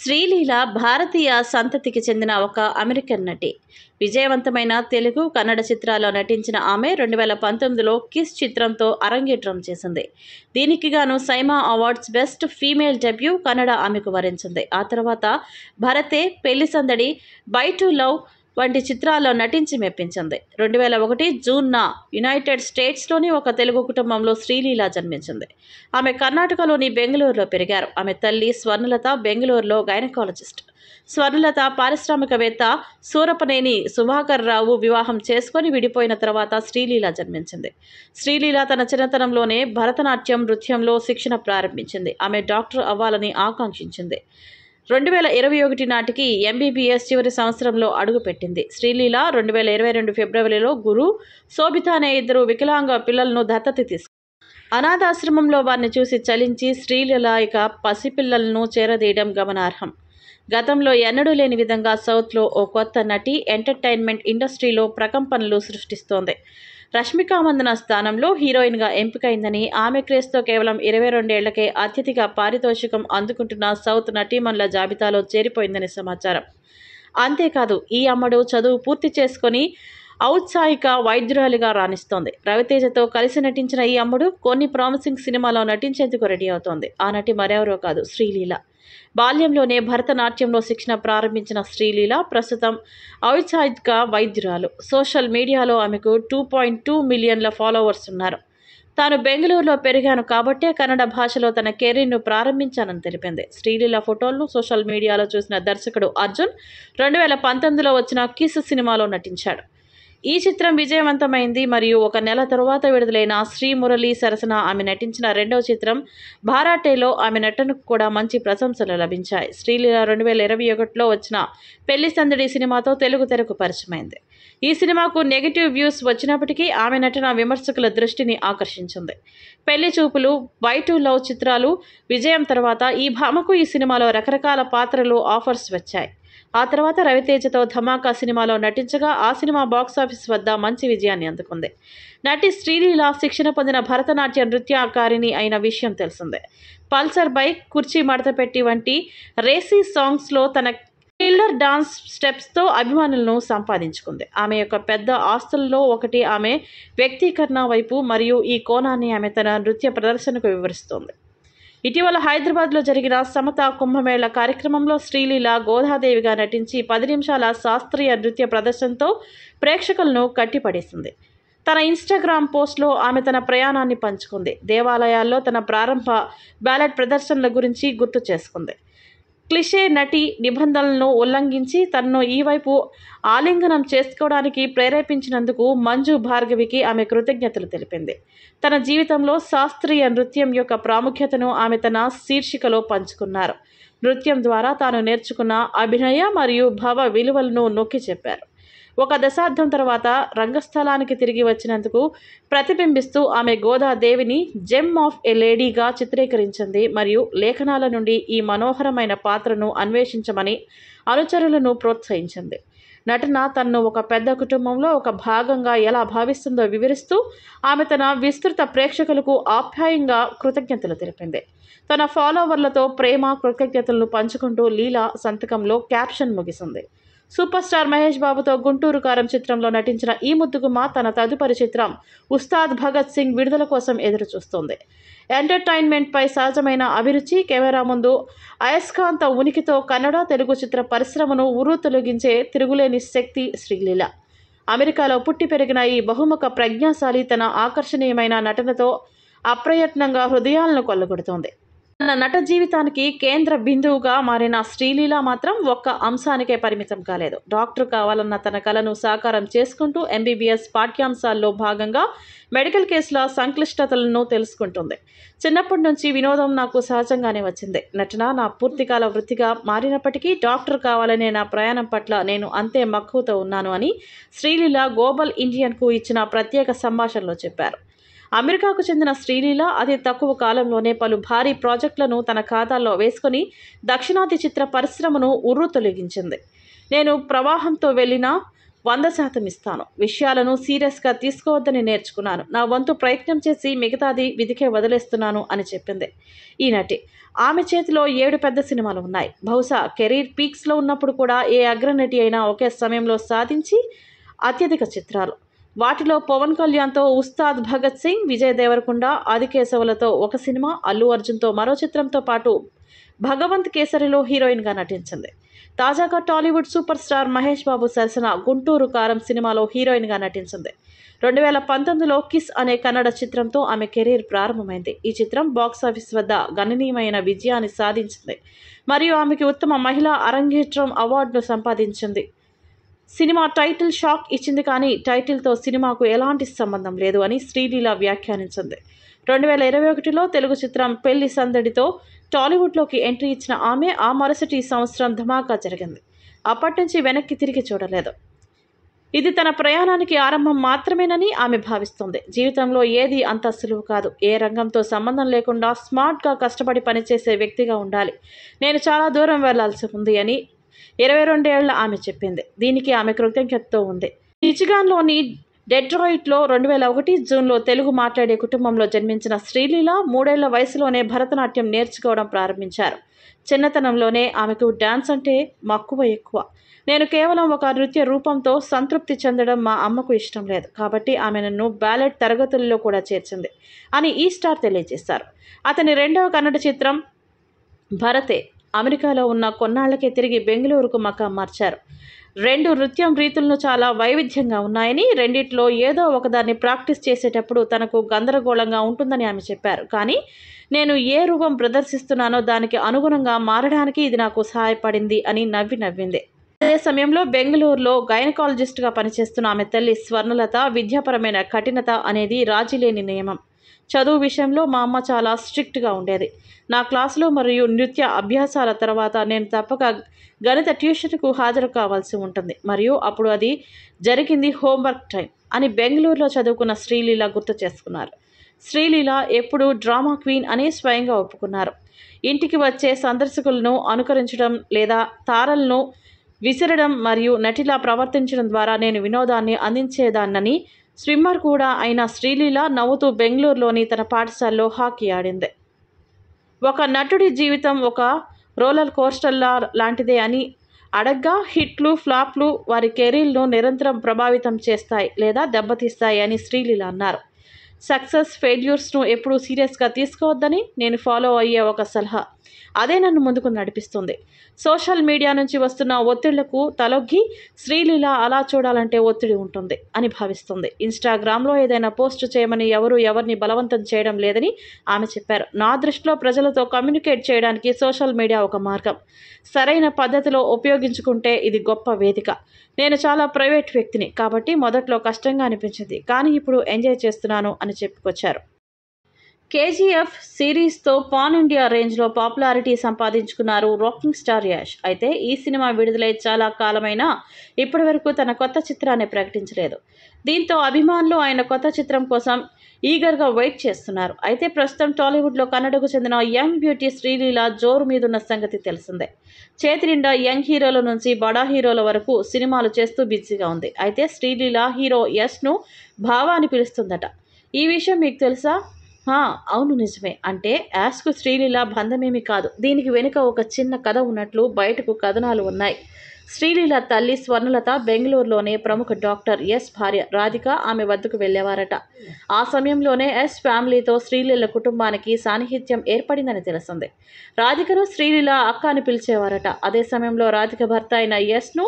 శ్రీలీల భారతీయ సంతతికి చెందిన ఒక అమెరికన్ నటి. విజయవంతమైన తెలుగు, కన్నడ చిత్రాల్లో నటించిన ఆమె 2019లో కిస్ చిత్రంతో అరంగేట్రం చేసింది. దీనికి గాను SIIMA awards best female debut Kannada ఆమెకు వరించింది. ఆ తర్వాత భరతే, పెళ్లి సందడి, బై టు లవ్ వంటి చిత్రాల్లో నటించి మెప్పించింది. 2001 జూన్న యునైటెడ్ స్టేట్స్లోని ఒక తెలుగు కుటుంబంలో శ్రీలీల జన్మించింది. ఆమె కర్ణాటకలోని బెంగళూరులో పెరిగారు. ఆమె తల్లి స్వర్ణలత బెంగళూరులో గైనకాలజిస్ట్. స్వర్ణలత పారిశ్రామికవేత్త సూరపనేని సుభాకర్ రావు వివాహం చేసుకొని విడిపోయిన తర్వాత శ్రీలీల జన్మించింది. శ్రీలీల తన చిన్నతనంలోనే భరతనాట్యం, నృత్యంలో శిక్షణ ప్రారంభించింది. ఆమె డాక్టర్ అవ్వాలని ఆకాంక్షించింది. 2021 నాటికి ఎంబీబీఎస్ చివరి సంవత్సరంలో అడుగుపెట్టింది. శ్రీలీల 2022 ఫిబ్రవరిలో గురు, శోభిత అనే ఇద్దరు వికలాంగ పిల్లలను దత్తత తీసుకుంది. అనాథాశ్రమంలో వారిని చూసి చలించి శ్రీలీల ఇక పసిపిల్లలను చేరదీయడం గమనార్హం. గతంలో ఎన్నడూ లేని విధంగా సౌత్లో ఓ కొత్త నటి ఎంటర్టైన్మెంట్ ఇండస్ట్రీలో ప్రకంపనలు సృష్టిస్తోంది. రష్మిక మందన స్థానంలో హీరోయిన్గా ఎంపికైందని, ఆమె క్రేజ్తో కేవలం 22 ఏళ్లకే అత్యధిక పారితోషికం అందుకుంటున్న సౌత్ నటీమణుల జాబితాలో చేరిపోయిందని సమాచారం. అంతేకాదు, ఈ అమ్మడు చదువు పూర్తి చేసుకొని ఔత్సాహిక వైద్యురాలిగా రాణిస్తోంది. రవితేజతో కలిసి నటించిన ఈ అమ్మడు కొన్ని ప్రామిసింగ్ సినిమాలో నటించేందుకు రెడీ అవుతోంది. ఆ నటి మరెవరో కాదు, శ్రీలీల. బాల్యంలోనే భరతనాట్యంలో శిక్షణ ప్రారంభించిన శ్రీలీల ప్రస్తుతం ఔత్సాహిక వైద్యురాలు. సోషల్ మీడియాలో ఆమెకు 2.2 మిలియన్ల ఫాలోవర్స్ ఉన్నారు. తాను బెంగళూరులో పెరిగాను కాబట్టే కన్నడ భాషలో తన కెరీర్ను ప్రారంభించానని తెలిపింది. శ్రీలీల ఫోటోలను సోషల్ మీడియాలో చూసిన దర్శకుడు అర్జున్ 2019లో వచ్చిన కిస్ సినిమాలో నటించాడు. ఈ చిత్రం విజయవంతమైంది మరియు ఒక నెల తరువాత విడుదలైన శ్రీమురళి సరసన ఆమె నటించిన రెండవ చిత్రం భారాటేలో ఆమె నటనకు కూడా మంచి ప్రశంసలు లభించాయి. శ్రీలీల 2021లో వచ్చిన పెళ్లి సందడి సినిమాతో తెలుగు తెరకు పరిచయమైంది. ఈ సినిమాకు నెగిటివ్ వ్యూస్ వచ్చినప్పటికీ ఆమె నటన విమర్శకుల దృష్టిని ఆకర్షించింది. పెళ్లి చూపులు, బై టు లవ్ చిత్రాలు విజయం తర్వాత ఈ భామకు ఈ సినిమాలో రకరకాల పాత్రలు, ఆఫర్స్ వచ్చాయి. ఆ తర్వాత రవితేజతో ధమాకా సినిమాలో నటించగా ఆ సినిమా బాక్సాఫీస్ వద్ద మంచి విజయాన్ని అందుకుంది. నటి శ్రీలీల శిక్షణ పొందిన భరతనాట్య నృత్యకారిణి అయిన విషయం తెలిసిందే. పల్సర్ బైక్, కుర్చీ మడతపెట్టి వంటి రేసీ సాంగ్స్లో తన కిల్లర్ డాన్స్ స్టెప్స్తో అభిమానులను సంపాదించుకుంది. ఆమె యొక్క పెద్ద ఆస్తులలో ఒకటి ఆమె వ్యక్తీకరణ వైపు, మరియు ఈ కోణాన్ని ఆమె తన నృత్య ప్రదర్శనకు వివరిస్తోంది. ఇటీవల హైదరాబాద్లో జరిగిన సమతా కుంభమేళ కార్యక్రమంలో శ్రీలీల గోదాదేవిగా నటించి 10 నిమిషాల శాస్త్రీయ నృత్య ప్రదర్శనతో ప్రేక్షకులను కట్టిపడేసింది. తన ఇన్స్టాగ్రామ్ పోస్ట్లో ఆమె తన ప్రయాణాన్ని పంచుకుంది. దేవాలయాల్లో తన ప్రారంభ బ్యాలెట్ ప్రదర్శనల గురించి గుర్తు చేసుకుంది. క్లిషే నటి నిబంధనలను ఉల్లంఘించి తనను ఈ వైపు ఆలింగనం చేసుకోవడానికి ప్రేరేపించినందుకు మంజు భార్గవికి ఆమె కృతజ్ఞతలు తెలిపింది. తన జీవితంలో శాస్త్రీయ నృత్యం యొక్క ప్రాముఖ్యతను ఆమె తన శీర్షికలో పంచుకున్నారు. నృత్యం ద్వారా తాను నేర్చుకున్న అభినయ మరియు భావ విలువలను నొక్కి చెప్పారు. ఒక దశాబ్దం తర్వాత రంగస్థలానికి తిరిగి వచ్చినందుకు ప్రతిబింబిస్తూ ఆమె గోదాదేవిని జెమ్ ఆఫ్ ఎ లేడీగా చిత్రీకరించింది మరియు లేఖనాల నుండి ఈ మనోహరమైన పాత్రను అన్వేషించమని అనుచరులను ప్రోత్సహించింది. నటన తనను ఒక పెద్ద కుటుంబంలో ఒక భాగంగా ఎలా భావిస్తుందో వివరిస్తూ ఆమె తన విస్తృత ప్రేక్షకులకు ఆప్యాయంగా కృతజ్ఞతలు తెలిపింది. తన ఫాలోవర్లతో ప్రేమ, కృతజ్ఞతలను పంచుకుంటూ లీలా సంతకంలో క్యాప్షన్ ముగిసింది. సూపర్ స్టార్ మహేష్ బాబుతో గుంటూరు కారం చిత్రంలో నటించిన ఈ ముద్దుగుమ్మ తన తదుపరి చిత్రం ఉస్తాద్ భగత్ సింగ్ విడుదల కోసం ఎదురుచూస్తోంది. ఎంటర్టైన్మెంట్పై సహజమైన అభిరుచి, కెమెరా ముందు అయస్కాంత ఉనికితో కన్నడ, తెలుగు చిత్ర పరిశ్రమను ఉర్రూతలొగించే తిరుగులేని శక్తి శ్రీలీల. అమెరికాలో పుట్టి పెరిగిన ఈ బహుముఖ ప్రజ్ఞాశాలి తన ఆకర్షణీయమైన నటనతో అప్రయత్నంగా హృదయాలను కొల్లగొడుతోంది. తన నట జీవితానికి కేంద్ర బిందువుగా మారిన శ్రీలీల మాత్రం ఒక్క అంశానికే పరిమితం కాలేదు. డాక్టర్ కావాలన్న తన కలను సాకారం చేసుకుంటూ ఎంబీబీఎస్ పాఠ్యాంశాల్లో భాగంగా మెడికల్ కేసుల సంక్లిష్టతలను తెలుసుకుంటుంది. చిన్నప్పటి నుంచి వినోదం నాకు సహజంగానే వచ్చింది. నటన నా పూర్తికాల వృత్తిగా మారినప్పటికీ డాక్టర్ కావాలనే నా ప్రయాణం పట్ల నేను అంతే మక్కువతో ఉన్నాను అని శ్రీలీల గ్లోబల్ ఇండియన్కు ఇచ్చిన ప్రత్యేక సంభాషణలో చెప్పారు. అమెరికాకు చెందిన శ్రీలీల అతి తక్కువ కాలంలోనే పలు భారీ ప్రాజెక్టులను తన ఖాతాలో వేసుకుని దక్షిణాది చిత్ర పరిశ్రమను ఉర్రూతొలగించింది. నేను ప్రవాహంతో వెళ్ళినా 100% ఇస్తాను. విషయాలను సీరియస్‌గా తీసుకోవద్దని నేర్చుకున్నాను. నా వంతు ప్రయత్నం చేసి మిగతాది విధికే వదిలేస్తున్నాను అని చెప్పింది ఈ నటి. ఆమె చేతిలో 7 పెద్ద సినిమాలు ఉన్నాయి. బహుశా కెరీర్ పీక్స్‌లో ఉన్నప్పుడు కూడా ఏ అగ్రనటి అయినా ఒకే సమయంలో సాధించి అత్యధిక చిత్రాలు. వాటిలో పవన్ కళ్యాణ్‌తో ఉస్తాద్ భగత్ సింగ్, విజయ్ దేవరకొండ, ఆదికేశవులతో ఒక సినిమా, అల్లు అర్జున్‌తో మరో చిత్రంతో పాటు భగవంత్ కేసరిలో హీరోయిన్‌గా నటించింది. తాజాగా టాలీవుడ్ సూపర్ స్టార్ మహేష్ బాబు సరసన గుంటూరు కారం సినిమాలో హీరోయిన్‌గా నటించింది. 2019లో కిస్ అనే కన్నడ చిత్రంతో ఆమె కెరీర్ ప్రారంభమైంది. ఈ చిత్రం బాక్సాఫీస్ వద్ద గణనీయమైన విజయాన్ని సాధించింది మరియు ఆమెకి ఉత్తమ మహిళా అరంగేట్రం అవార్డును సంపాదించింది. సినిమా టైటిల్ షాక్ ఇచ్చింది కానీ టైటిల్తో సినిమాకు ఎలాంటి సంబంధం లేదు అని శ్రీలీల వ్యాఖ్యానించింది. 2021లో తెలుగు చిత్రం పెళ్లి సందడితో టాలీవుడ్లోకి ఎంట్రీ ఇచ్చిన ఆమె ఆ మరుసటి సంవత్సరం ధమాకా జరిగింది. అప్పటి నుంచి వెనక్కి తిరిగి చూడలేదు. ఇది తన ప్రయాణానికి ఆరంభం మాత్రమేనని ఆమె భావిస్తోంది. జీవితంలో ఏది అంత సులువు కాదు. ఏ రంగంతో సంబంధం లేకుండా స్మార్ట్గా కష్టపడి పనిచేసే వ్యక్తిగా ఉండాలి. నేను చాలా దూరం వెళ్లాల్సి ఉంది అని 22 ఏళ్ల ఆమె చెప్పింది. దీనికి ఆమె కృతజ్ఞతతో ఉంది. మిచిగాన్లోని డెట్రాయిట్లో 2001 జూన్లో తెలుగు మాట్లాడే కుటుంబంలో జన్మించిన శ్రీలీల 3 ఏళ్ల వయసులోనే భరతనాట్యం నేర్చుకోవడం ప్రారంభించారు. చిన్నతనంలోనే ఆమెకు డాన్స్ అంటే మక్కువ ఎక్కువ. నేను కేవలం ఒక నృత్య రూపంతో సంతృప్తి చెందడం మా అమ్మకు ఇష్టం లేదు. కాబట్టి ఆమె నన్ను బ్యాలెట్ తరగతుల్లో కూడా చేర్చింది అని ఈ స్టార్ తెలియజేశారు. అతని రెండవ కన్నడ చిత్రం భరతే అమెరికాలో ఉన్న కొన్నాళ్లకే తిరిగి బెంగళూరుకు మకాం మార్చారు. 2 నృత్యం రీతులను చాలా వైవిధ్యంగా ఉన్నాయని, రెండిట్లో ఏదో ఒకదాన్ని ప్రాక్టీస్ చేసేటప్పుడు తనకు గందరగోళంగా ఉంటుందని ఆమె చెప్పారు. కానీ నేను ఏ రూపం ప్రదర్శిస్తున్నానో దానికి అనుగుణంగా మారడానికి ఇది నాకు సహాయపడింది అని నవ్వింది. అదే సమయంలో బెంగళూరులో గైనకాలజిస్ట్గా పనిచేస్తున్న ఆమె తల్లి స్వర్ణలత విద్యాపరమైన కఠినత అనేది రాజీలేని నియమం. చదువు విషయంలో మా అమ్మ చాలా స్ట్రిక్ట్గా ఉండేది. నా క్లాసులు మరియు నృత్య అభ్యాసాల తర్వాత నేను తప్పక గణిత ట్యూషన్కు హాజరు కావాల్సి ఉంటుంది మరియు అప్పుడు అది జరిగింది హోంవర్క్ టైం అని బెంగళూరులో చదువుకున్న శ్రీలీల గుర్తు చేసుకున్నారు. శ్రీలీల ఎప్పుడూ డ్రామా క్వీన్ అని స్వయంగా ఒప్పుకున్నారు. ఇంటికి వచ్చే సందర్శకులను అనుకరించడం లేదా తారలను విసిరడం మరియు నటిలా ప్రవర్తించడం ద్వారా నేను వినోదాన్ని అందించేదాన్నని స్విమ్మర్ కూడా అయిన శ్రీలీల నవ్వుతూ బెంగళూరులోని తన పాఠశాలలో హాకీ ఆడింది. ఒక నటుడి జీవితం ఒక రోలర్ కోస్టర్లా లాంటిదే అని అడగ్గా హిట్లు, ఫ్లాప్లు వారి కెరీర్ను నిరంతరం ప్రభావితం చేస్తాయి లేదా దెబ్బతీస్తాయి అని శ్రీలీల అన్నారు. సక్సెస్, ఫెయిల్యూర్స్ను ఎప్పుడూ సీరియస్గా తీసుకోవద్దని నేను ఫాలో అయ్యే ఒక సలహా. అదే నన్ను ముందుకు నడిపిస్తుంది. సోషల్ మీడియా నుంచి వస్తున్న ఒత్తిళ్లకు తలొగ్గి శ్రీలీల అలా చూడాలంటే ఒత్తిడి ఉంటుంది అని భావిస్తుంది. ఇన్స్టాగ్రామ్లో ఏదైనా పోస్ట్ చేయమని ఎవరిని బలవంతం చేయడం లేదని ఆమె చెప్పారు. నా దృష్టిలో ప్రజలతో కమ్యూనికేట్ చేయడానికి సోషల్ మీడియా ఒక మార్గం. సరైన పద్ధతిలో ఉపయోగించుకుంటే ఇది గొప్ప వేదిక. నేను చాలా ప్రైవేట్ వ్యక్తిని కాబట్టి మొదట్లో కష్టంగా అనిపించింది, కానీ ఇప్పుడు ఎంజాయ్ చేస్తున్నాను అని చెప్పుకొచ్చారు. కేజీఎఫ్ సిరీస్తో పాన్ ఇండియా రేంజ్లో పాపులారిటీ సంపాదించుకున్నారు రాకింగ్ స్టార్ యాష్. అయితే ఈ సినిమా విడుదలై చాలా కాలమైనా ఇప్పటివరకు తన కొత్త చిత్రాన్ని ప్రకటించలేదు. దీంతో అభిమానులు ఆయన కొత్త చిత్రం కోసం ఈగర్గా వెయిట్ చేస్తున్నారు. అయితే ప్రస్తుతం టాలీవుడ్లో కన్నడకు చెందిన యంగ్ బ్యూటీ శ్రీలీల జోరు మీదున్న సంగతి తెలిసిందే. చేతి నిండా యంగ్ హీరోల నుంచి బడా హీరోల వరకు సినిమాలు చేస్తూ బిజీగా ఉంది. అయితే శ్రీలీల హీరో యష్ను భావా అని పిలుస్తుందట. ఈ విషయం మీకు తెలుసా? అవును, నిజమే. అంటే యాష్కు శ్రీలీల బంధమేమీ కాదు. దీనికి వెనుక ఒక చిన్న కథ ఉన్నట్లు బయటకు కథనాలు ఉన్నాయి. శ్రీలీల తల్లి స్వర్ణలత బెంగళూరులోనే ప్రముఖ డాక్టర్ ఎస్ భార్య రాధిక ఆమె వద్దకు వెళ్ళేవారట. ఆ సమయంలోనే ఎస్ ఫ్యామిలీతో శ్రీలీల కుటుంబానికి సాన్నిహిత్యం ఏర్పడిందని తెలిసింది. రాధికను శ్రీలీల అక్క అని పిలిచేవారట. అదే సమయంలో రాధిక భర్త అయిన ఎస్ను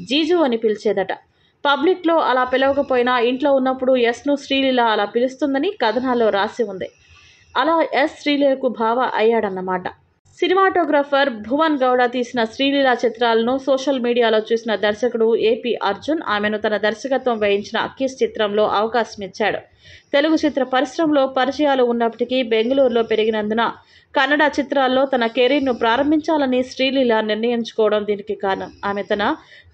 జీజు అని పిలిచేదట. పబ్లిక్లో అలా పిలవకపోయినా ఇంట్లో ఉన్నప్పుడు యష్ను శ్రీలీల అలా పిలుస్తుందని కథనాల్లో రాసి ఉంది. అలా యష్ శ్రీలీలకు భావ అయ్యాడన్నమాట. సినిమాటోగ్రాఫర్ భువన్ గౌడ తీసిన శ్రీలీల చిత్రాలను సోషల్ మీడియాలో చూసిన దర్శకుడు ఏపీ అర్జున్ ఆమెను తన దర్శకత్వం వహించిన కిస్ చిత్రంలో అవకాశం ఇచ్చాడు. తెలుగు చిత్ర పరిశ్రమలో పరిచయాలు ఉన్నప్పటికీ బెంగళూరులో పెరిగినందున కన్నడ చిత్రాల్లో తన కెరీర్ను ప్రారంభించాలని శ్రీలీల నిర్ణయించుకోవడం దీనికి కారణం. ఆమె తన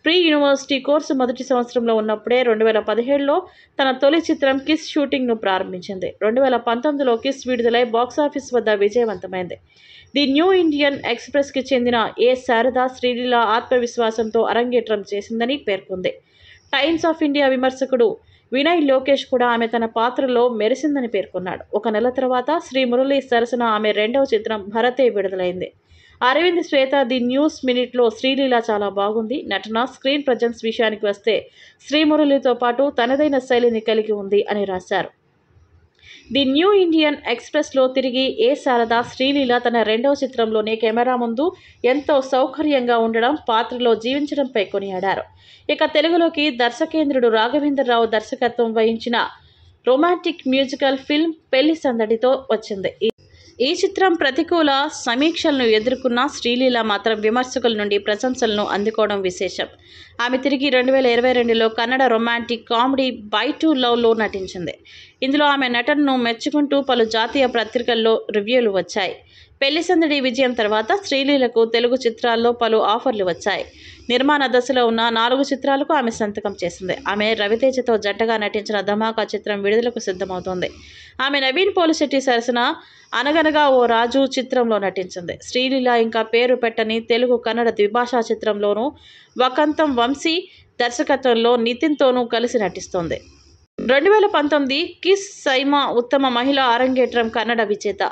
ప్రీ యూనివర్సిటీ కోర్సు మొదటి సంవత్సరంలో ఉన్నప్పుడే 2017లో తన తొలి చిత్రం కిస్ షూటింగ్ను ప్రారంభించింది. 2019లో కిస్ విడుదలై బాక్సాఫీస్ వద్ద విజయవంతమైంది. ది న్యూ ఇండియన్ ఎక్స్ప్రెస్కి చెందిన ఏ శారద శ్రీలీల ఆత్మవిశ్వాసంతో అరంగేట్రం చేసిందని పేర్కొంది. టైమ్స్ ఆఫ్ ఇండియా విమర్శకుడు వినయ్ లోకేష్ కూడా ఆమె తన పాత్రలో మెరిసిందని పేర్కొన్నాడు. ఒక నెల తర్వాత శ్రీ మురళి సరసన ఆమె రెండవ చిత్రం భరతే విడుదలైంది. అరవింద్ శ్వేత ది న్యూస్ మినిట్లో శ్రీలీల చాలా బాగుంది. నటన, స్క్రీన్ ప్రజెన్స్ విషయానికి వస్తే శ్రీమురళితో పాటు తనదైన శైలిని కలిగి ఉంది అని రాశారు. ది న్యూ ఇండియన్ ఎక్స్‌ప్రెస్‌లో తిరిగి శారద శ్రీలీల తన రెండవ చిత్రంలోనే కెమెరా ముందు ఎంతో సౌకర్యంగా ఉండడం, పాత్రలో జీవించడంపై కొనియాడారు. ఇక తెలుగులోకి దర్శకేంద్రుడు రాఘవేంద్రరావు దర్శకత్వం వహించిన రొమాంటిక్ మ్యూజికల్ ఫిల్మ్ పెళ్లి సందడితో వచ్చింది. ఈ చిత్రం ప్రతికూల సమీక్షలను ఎదుర్కొన్న శ్రీలీల మాత్రం విమర్శకుల నుండి ప్రశంసలను అందుకోవడం విశేషం. ఆమె తిరిగి 2022లో Kannada romantic comedy bye two లవ్లో నటించింది. ఇందులో ఆమె నటనను మెచ్చుకుంటూ పలు జాతీయ పత్రికల్లో రివ్యూలు వచ్చాయి. పెళ్లి సందడి విజయం తర్వాత శ్రీలీలకు తెలుగు చిత్రాల్లో పలు ఆఫర్లు వచ్చాయి. నిర్మాణ దశలో ఉన్న 4 చిత్రాలకు ఆమె సంతకం చేసింది. ఆమె రవితేజతో జంటగా నటించిన ధమాకా చిత్రం విడుదలకు సిద్ధమవుతోంది. ఆమె నవీన్ పోలిశెట్టి సరసన అనగనగా ఓ రాజు చిత్రంలో నటించింది. శ్రీలీల ఇంకా పేరు పెట్టని తెలుగు, కన్నడ ద్విభాషా చిత్రంలోనూ వకంతం వంశీ దర్శకత్వంలో నితిన్తోనూ కలిసి నటిస్తోంది. 2019 కిస్ సైమా ఉత్తమ మహిళా అరంగేట్రం కన్నడ విజేత.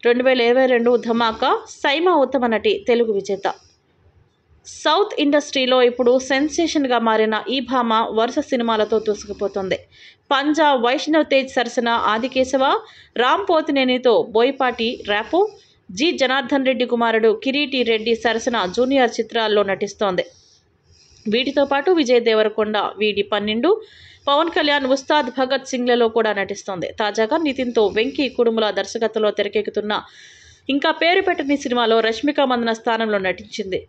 2022 ధమాకా సైమా ఉత్తమ నటి తెలుగు విజేత. సౌత్ ఇండస్ట్రీలో ఇప్పుడు సెన్సేషన్గా మారిన ఈ భామ వరుస సినిమాలతో దూసుకుపోతుంది. పంజా వైష్ణవ్ తేజ్ సరసన ఆదికేశవ, రామ్ పోతినేనితో బోయపాటి ర్యాపో, జి జనార్దన్ రెడ్డి కుమారుడు కిరీటి రెడ్డి సరసన జూనియర్ చిత్రాల్లో నటిస్తోంది. వీటితో పాటు విజయ్ దేవరకొండ, వీడి 12, పవన్ కళ్యాణ్, ఉస్తాద్ భగత్ సింగ్లలో కూడా నటిస్తోంది. తాజాగా నితిన్తో వెంకీ కుడుముల దర్శకత్వంలో తెరకెక్కుతున్న ఇంకా పేరు పెట్టని సినిమాలో రష్మిక మందన స్థానంలో నటించింది.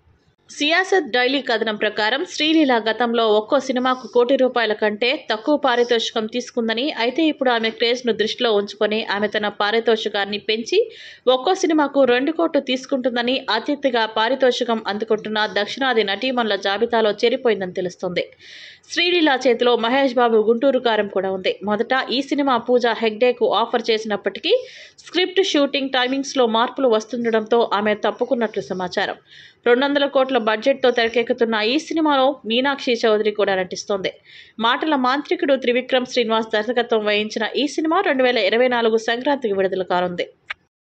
సియాసత్ డైలీ కథనం ప్రకారం శ్రీలీల గతంలో ఒక్కో సినిమాకు ₹1,00,00,000 కంటే తక్కువ పారితోషికం తీసుకుందని, అయితే ఇప్పుడు ఆమె క్రేజ్ను దృష్టిలో ఉంచుకొని ఆమె తన పారితోషికాన్ని పెంచి ఒక్కో సినిమాకు 2 కోట్లు తీసుకుంటుందని, అత్యధిక పారితోషికం అందుకుంటున్న దక్షిణాది నటీమణుల జాబితాలో చేరిపోయిందని తెలుస్తోంది. శ్రీలీల చేతిలో మహేష్ బాబు గుంటూరు కారం కూడా ఉంది. మొదట ఈ సినిమా పూజా హెగ్డేకు ఆఫర్ చేసినప్పటికీ స్క్రిప్ట్, షూటింగ్ టైమింగ్స్లో మార్పులు వస్తుండడంతో ఆమె తప్పుకున్నట్లు సమాచారం. 200 కోట్ల బడ్జెట్తో తెరకెక్కుతున్న ఈ సినిమాలో మీనాక్షి చౌదరి కూడా నటిస్తోంది. మాటల మాంత్రికుడు త్రివిక్రమ్ శ్రీనివాస్ దర్శకత్వం వహించిన ఈ సినిమా 2024 సంక్రాంతికి విడుదల కానుంది.